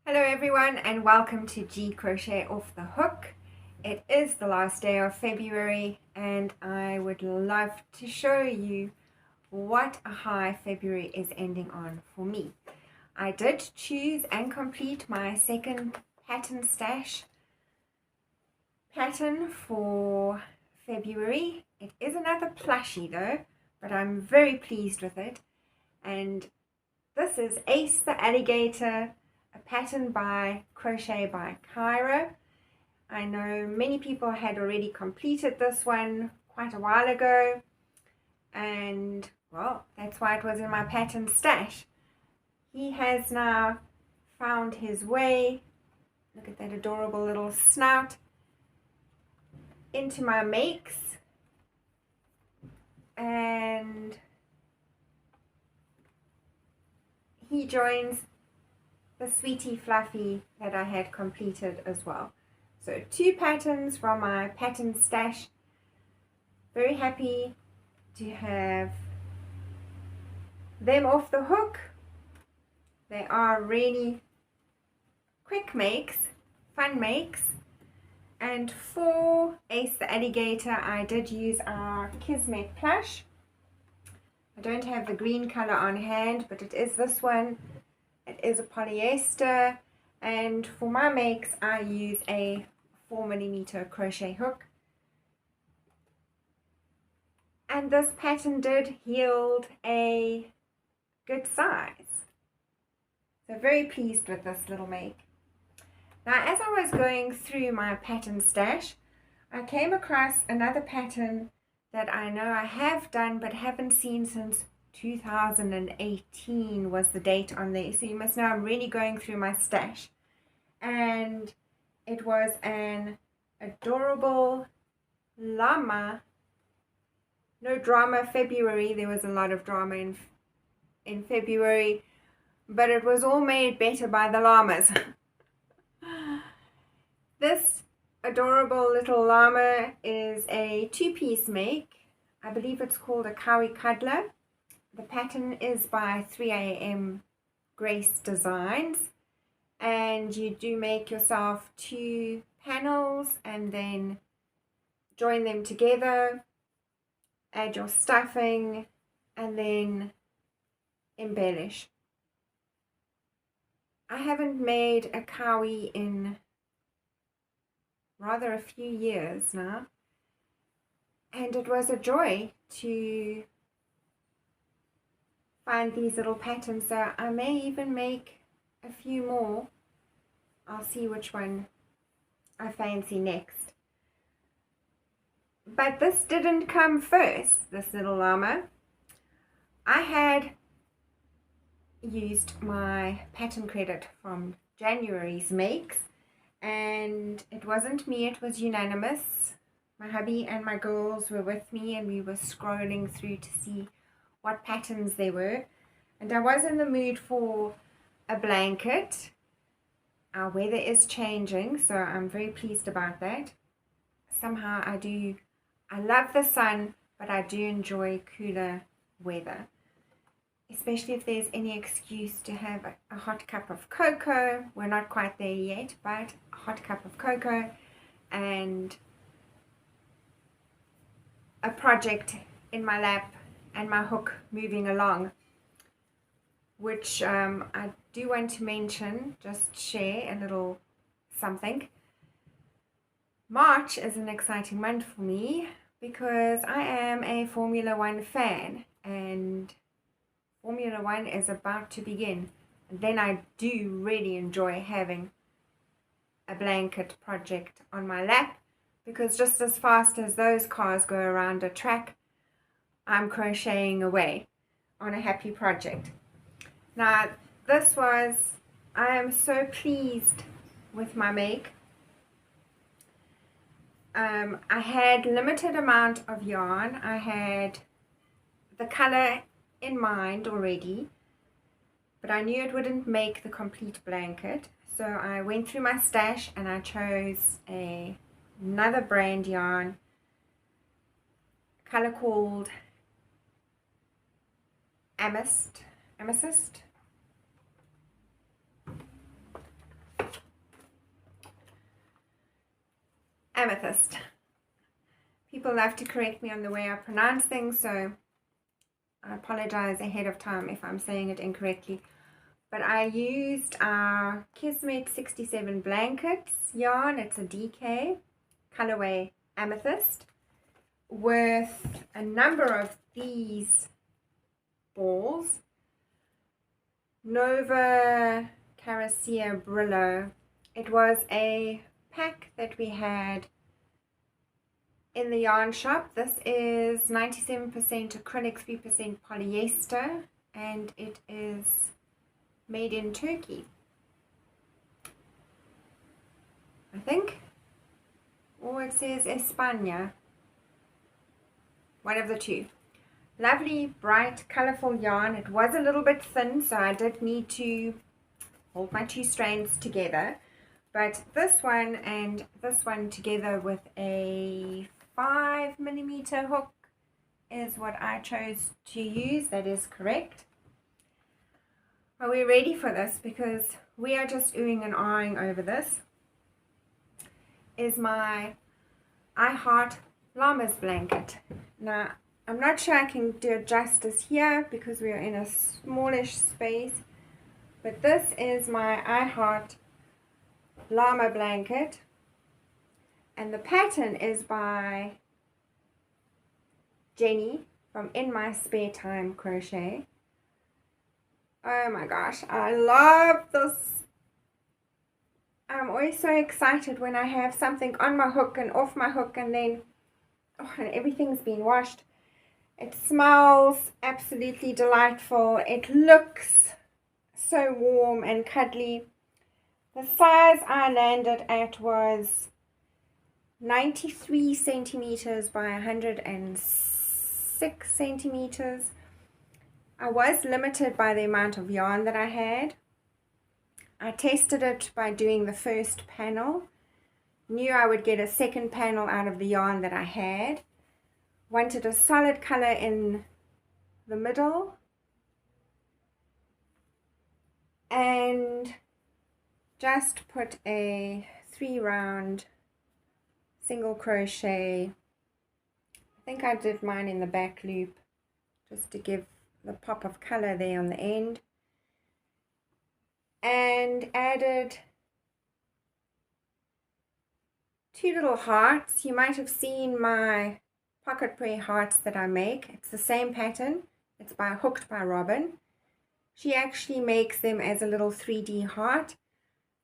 Hello everyone and welcome to G Crochet Off the Hook. It is the last day of February and I would love to show you what a high February is ending on for me. I did choose and complete my second pattern stash pattern for February. It is another plushie though, but I'm very pleased with it. And this is Ace the Alligator, a pattern by Crochet by Kyra. I know many people had already completed this one quite a while ago, and well, that's why it was in my pattern stash. He has now found his way, look at that adorable little snout, into my makes, and he joins the Sweetie Fluffy that I had completed as well. So 2 patterns from my pattern stash. Very happy to have them off the hook. They are really quick makes, fun makes. And for Ace the Alligator, I did use our Kismet plush. I don't have the green color on hand, but it is this one. It is a polyester, and for my makes I use a 4mm crochet hook. And this pattern did yield a good size. So very pleased with this little make. Now as I was going through my pattern stash, I came across another pattern that I know I have done but haven't seen since 2018 was the date on there. So you must know I'm really going through my stash. And it was an adorable llama, no drama February. There was a lot of drama in February, but it was all made better by the llamas. This adorable little llama is a 2-piece make. I believe it's called a Kawaii cuddler. The pattern is by 3am Grace Designs, and you do make yourself 2 panels and then join them together, add your stuffing, and then embellish. I haven't made a Kawaii in rather a few years now, and it was a joy to find these little patterns. So I may even make a few more. I'll see which one I fancy next. But this didn't come first, this little llama. I had used my pattern credit from January's makes, and it wasn't me, it was unanimous. My hubby and my girls were with me and we were scrolling through to see what patterns there were, and I was in the mood for a blanket. Our weather is changing, so I'm very pleased about that. Somehow I love the sun, but I do enjoy cooler weather, especially if there's any excuse to have a hot cup of cocoa. We're not quite there yet, but a hot cup of cocoa and a project in my lap and my hook moving along, which I do want to mention, just share a little something. March is an exciting month for me because I am a Formula One fan and Formula One is about to begin. And then I do really enjoy having a blanket project on my lap, because just as fast as those cars go around a track, I'm crocheting away on a happy project. Now I am so pleased with my make. I had limited amount of yarn. I had the color in mind already, but I knew it wouldn't make the complete blanket. So I went through my stash and I chose another brand yarn, color called Amethyst. Amethyst. People love to correct me on the way I pronounce things, so I apologize ahead of time if I'm saying it incorrectly. But I used our Kismet 67 blankets yarn. It's a DK colorway amethyst with a number of these balls. Nova Caracia Brillo. It was a pack that we had in the yarn shop. This is 97% acrylic, 3% polyester, and it is made in Turkey, I think, or it says España, one of the two. Lovely, bright, colorful yarn. It was a little bit thin, so I did need to hold my two strands together, but this one and this one together with a 5mm hook is what I chose to use. That is correct. Are we ready for this? Because we are just oohing and ahhing over this. Is my I Heart Llamas Blanket. Now, I'm not sure I can do it justice here because we are in a smallish space, but this is my I Heart Llama Blanket, and the pattern is by Jenny from In My Spare Time Crochet. Oh my gosh, I love this. I'm always so excited when I have something on my hook and off my hook, and then and everything's been washed. It smells absolutely delightful. It looks so warm and cuddly. The size I landed at was 93 centimeters by 106 centimeters. I was limited by the amount of yarn that I had. I tested it by doing the first panel. Knew I would get a second panel out of the yarn that I had. Wanted a solid color in the middle. And just put a 3-round single crochet. I think I did mine in the back loop just to give the pop of color there on the end, and added 2 little hearts. You might have seen my pocket prayer hearts that I make. It's the same pattern. It's by Hooked by Robin. She actually makes them as a little 3D heart.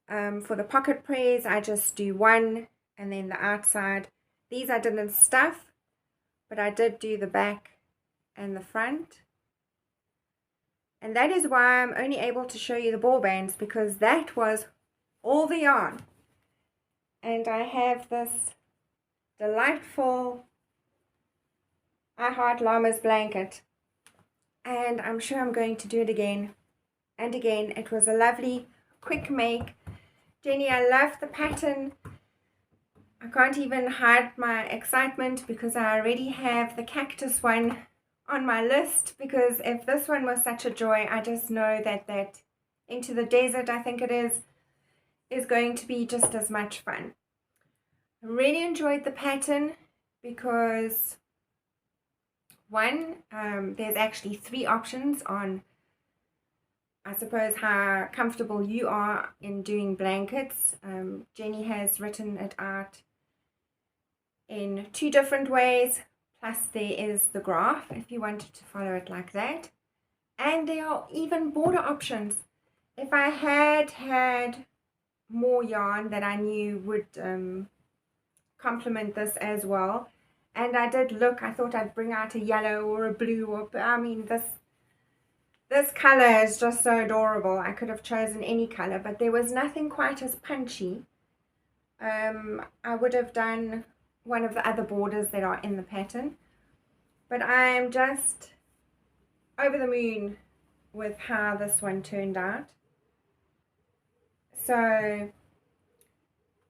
For the pocket prayers, I just do one and then the outside. These I didn't stuff, but I did do the back and the front. And that is why I'm only able to show you the ball bands, because that was all the yarn. And I have this delightful I Heart Llamas Blanket. And I'm sure I'm going to do it again and again. It was a lovely, quick make. Jenny, I love the pattern. I can't even hide my excitement because I already have the cactus one on my list, because if this one was such a joy, I just know that that Into the Desert, I think it is going to be just as much fun. I really enjoyed the pattern because one, there's actually 3 options on, I suppose, how comfortable you are in doing blankets. Jenny has written it out in 2 different ways. Plus there is the graph if you wanted to follow it like that. And there are even border options. If I had more yarn that I knew would complement this as well. And I did look, I thought I'd bring out a yellow or a blue, or I mean this color is just so adorable. I could have chosen any color, but there was nothing quite as punchy. I would have done one of the other borders that are in the pattern, but I am just over the moon with how this one turned out. So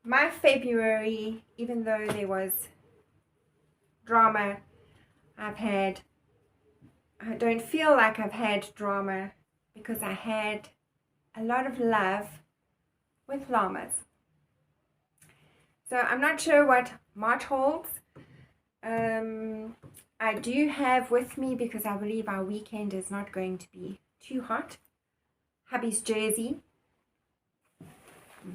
my February, even though there was drama, I don't feel like I've had drama, because I had a lot of love with llamas. So I'm not sure what March holds. I do have with me, because I believe our weekend is not going to be too hot, hubby's jersey,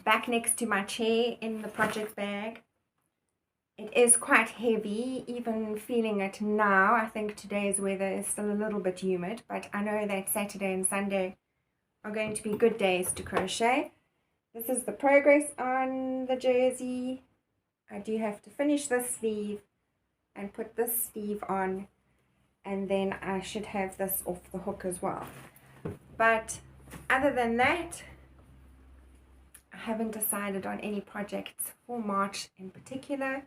back next to my chair in the project bag. It is quite heavy, even feeling it now. I think today's weather is still a little bit humid, but I know that Saturday and Sunday are going to be good days to crochet. This is the progress on the jersey. I do have to finish this sleeve and put this sleeve on, and then I should have this off the hook as well. But other than that, I haven't decided on any projects for March in particular.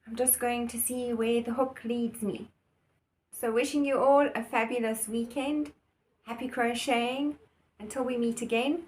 I'm just going to see where the hook leads me. So wishing you all a fabulous weekend. Happy crocheting. Until we meet again,